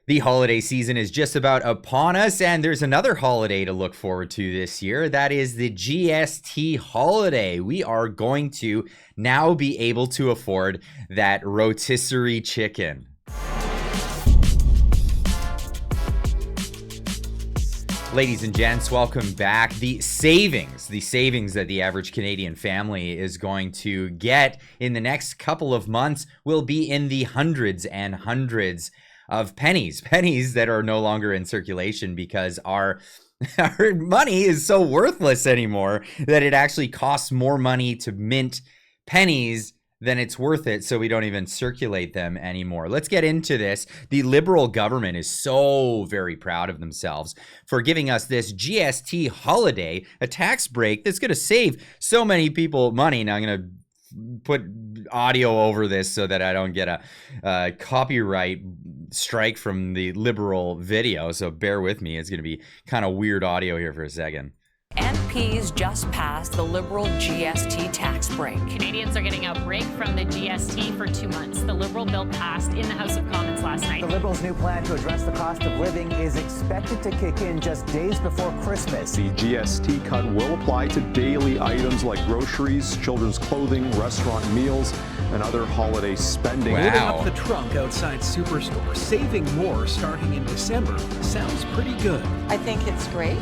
The holiday season is just about upon us, and there's another holiday to look forward to this year. That is the GST holiday. We are going to now be able to afford that rotisserie chicken. Ladies and gents, welcome back. The savings that the average Canadian family is going to get in the next couple of months will be in the hundreds and hundreds of pennies that are no longer in circulation because our money is so worthless anymore that it actually costs more money to mint pennies than it's worth it, so we don't even circulate them anymore. Let's get into this. The Liberal government is so very proud of themselves for giving us this GST holiday, a tax break that's going to save so many people money. Now I'm going to put audio over this so that I don't get a copyright strike from the Liberal video, so bear with me. It's going to be kind of weird audio here for a second. MPs just passed the Liberal GST tax break. Canadians are getting a break from the GST for 2 months. The Liberal bill passed in the House of Commons last night. The Liberals' new plan to address the cost of living is expected to kick in just days before Christmas. The GST cut will apply to daily items like groceries, children's clothing, restaurant meals, and other holiday spending. Wow. Loading up the trunk outside Superstore, saving more starting in December. Sounds pretty good. I think it's great.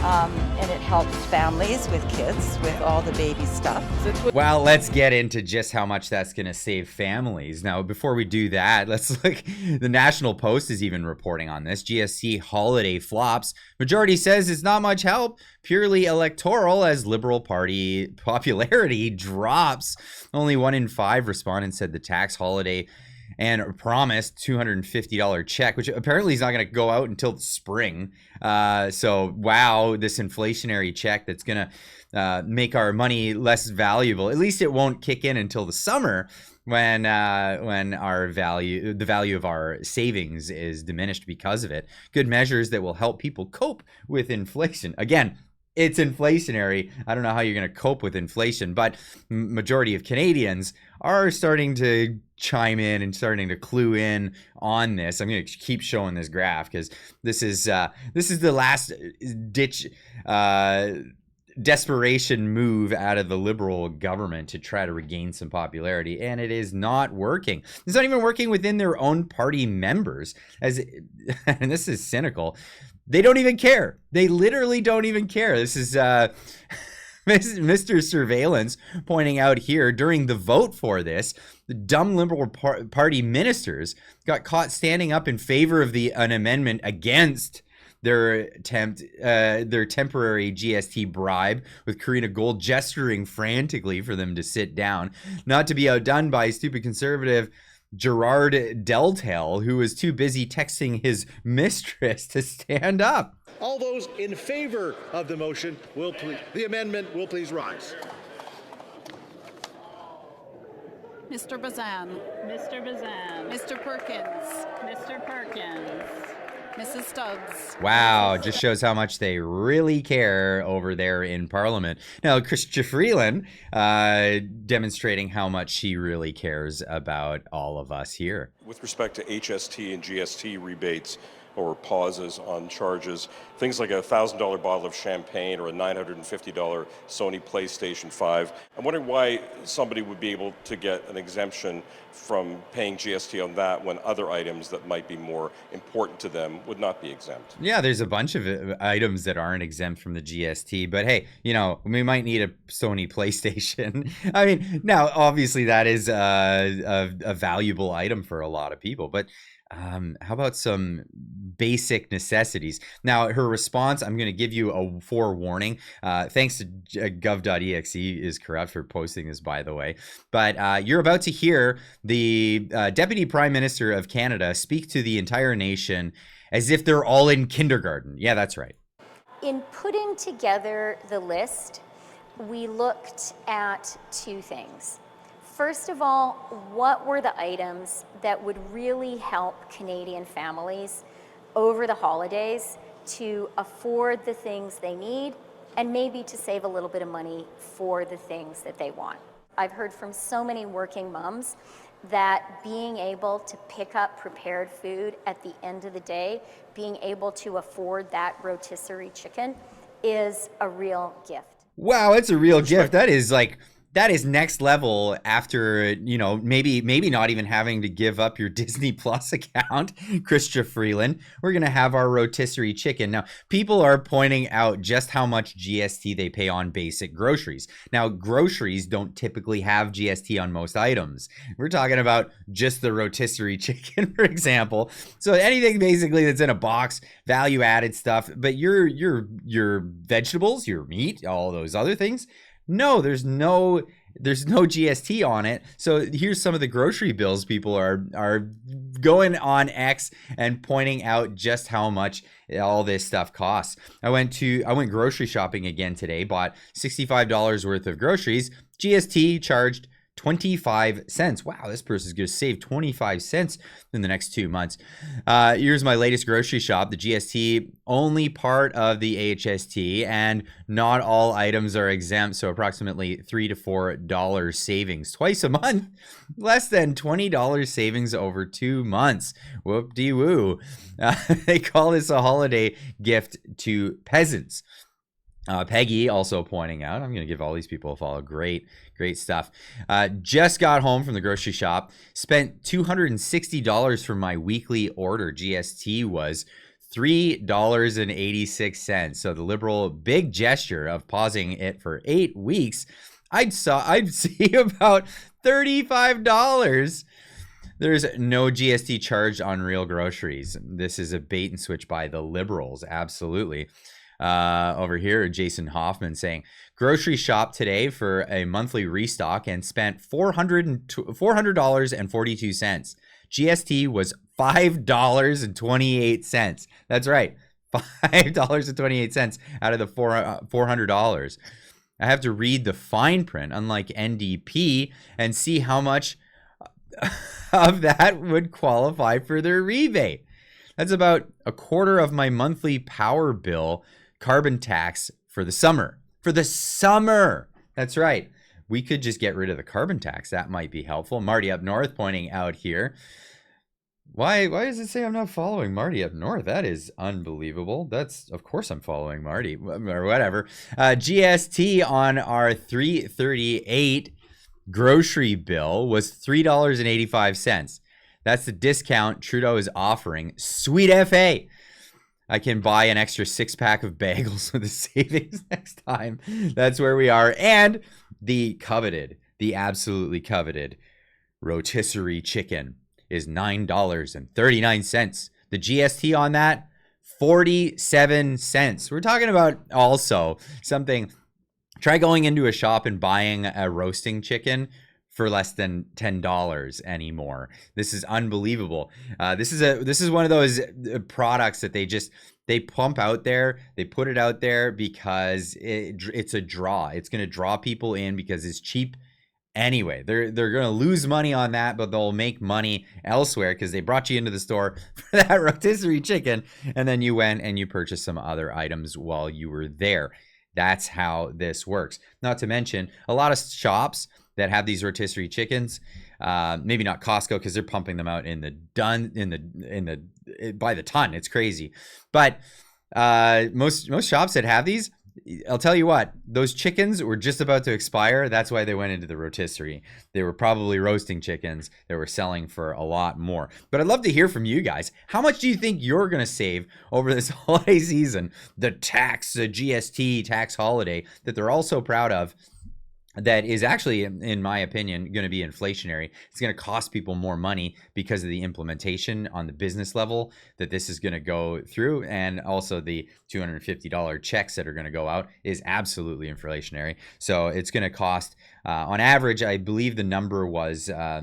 And it helps families with kids with all the baby stuff. Well, let's get into just how much that's going to save families. Now, before we do that, let's look. The National Post is even reporting on this. GST holiday flops. Majority says it's not much help, purely electoral, as Liberal Party popularity drops. Only 1 in 5 respondents said the tax holiday and promised $250 check, which apparently is not going to go out until the spring. So, wow, this inflationary check that's going to make our money less valuable. At least it won't kick in until the summer when the value of our savings is diminished because of it. Good measures that will help people cope with inflation. Again, it's inflationary. I don't know how you're going to cope with inflation, but majority of Canadians are starting to chime in and starting to clue in on this. I'm going to keep showing this graph because this is the last ditch desperation move out of the Liberal government to try to regain some popularity, and it is not working. It's not even working within their own party members, and this is cynical. They don't even care. They literally don't even care. This is Mr. Surveillance pointing out here during the vote for this, the dumb Liberal Party ministers got caught standing up in favor of an amendment against their temporary GST bribe, with Karina Gold gesturing frantically for them to sit down, not to be outdone by stupid conservative Gerard Deltail, who was too busy texting his mistress to stand up. All those in favor of the motion the amendment will please rise. Mr. Bazan. Mr. Bazan. Mr. Perkins. Mr. Perkins. Mrs. Stubbs. Wow, just shows how much they really care over there in Parliament. Now, Chrystia Freeland demonstrating how much she really cares about all of us here. With respect to HST and GST rebates or pauses on charges, things like a $1,000 bottle of champagne or a $950 Sony PlayStation 5. I'm wondering why somebody would be able to get an exemption from paying GST on that when other items that might be more important to them would not be exempt. Yeah, there's a bunch of items that aren't exempt from the GST, but hey, we might need a Sony PlayStation. I mean, now, obviously that is a valuable item for a lot of people, but how about some basic necessities? Now, her response, I'm going to give you a forewarning. Thanks to Gov.Exe is corrupt for posting this, by the way. But you're about to hear the Deputy Prime Minister of Canada speak to the entire nation as if they're all in kindergarten. Yeah, that's right. In putting together the list, we looked at 2 things. First of all, what were the items that would really help Canadian families over the holidays to afford the things they need and maybe to save a little bit of money for the things that they want? I've heard from so many working moms that being able to pick up prepared food at the end of the day, being able to afford that rotisserie chicken is a real gift. Wow, it's a real gift. That is next level after, you know, maybe not even having to give up your Disney Plus account, Christia Freeland. We're going to have our rotisserie chicken. Now, people are pointing out just how much GST they pay on basic groceries. Now, groceries don't typically have GST on most items. We're talking about just the rotisserie chicken, for example. So anything basically that's in a box, value added stuff, but your vegetables, your meat, all those other things, no, there's no GST on it. So here's some of the grocery bills people are going on X and pointing out just how much all this stuff costs. I went grocery shopping again today, bought $65 worth of groceries. GST charged 25 cents. Wow, this person's going to save 25 cents in the next 2 months. Here's my latest grocery shop. The GST only part of the HST, and not all items are exempt. So approximately $3 to $4 savings twice a month. Less than $20 savings over 2 months. Whoop-de-woo. They call this a holiday gift to peasants. Peggy also pointing out, I'm going to give all these people a follow. Great stuff. Just got home from the grocery shop, spent $260 for my weekly order. GST was $3.86. So the Liberal big gesture of pausing it for 8 weeks, I'd see about $35. There's no GST charged on real groceries. This is a bait and switch by the Liberals. Absolutely. Over here, Jason Hoffman saying, grocery shop today for a monthly restock and spent $400.42. GST was $5.28. That's right, $5.28 out of the $400. I have to read the fine print, unlike NDP, and see how much of that would qualify for their rebate. That's about a quarter of my monthly power bill carbon tax for the summer. For the summer. That's right. We could just get rid of the carbon tax. That might be helpful. Marty up north pointing out here. Why does it say I'm not following Marty up north? That is unbelievable. Of course I'm following Marty or whatever. GST on our 338 grocery bill was $3.85. That's the discount Trudeau is offering. Sweet FA. I can buy an extra 6-pack of bagels with the savings next time. That's where we are. And the absolutely coveted rotisserie chicken is $9.39. The GST on that, 47 cents. We're talking about also something. Try going into a shop and buying a roasting chicken for less than $10 anymore. This is unbelievable. This is one of those products that they pump out there. They put it out there because it's a draw. It's going to draw people in because it's cheap anyway. They're going to lose money on that, but they'll make money elsewhere because they brought you into the store for that rotisserie chicken, and then you went and you purchased some other items while you were there. That's how this works. Not to mention a lot of shops that have these rotisserie chickens, maybe not Costco because they're pumping them out by the ton. It's crazy. But most shops that have these, I'll tell you what, those chickens were just about to expire. That's why they went into the rotisserie. They were probably roasting chickens that were selling for a lot more. But I'd love to hear from you guys. How much do you think you're going to save over this holiday season? The GST tax holiday that they're all so proud of, that is actually, in my opinion, going to be inflationary. It's going to cost people more money because of the implementation on the business level that this is going to go through. And also the $250 checks that are going to go out is absolutely inflationary. So it's going to cost, on average, I believe the number was, I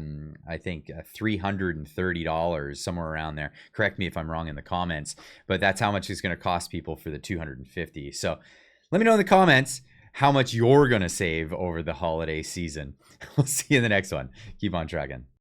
think, $330, somewhere around there. Correct me if I'm wrong in the comments, but that's how much it's going to cost people for the $250. So let me know in the comments how much you're going to save over the holiday season. We'll see you in the next one. Keep on trucking.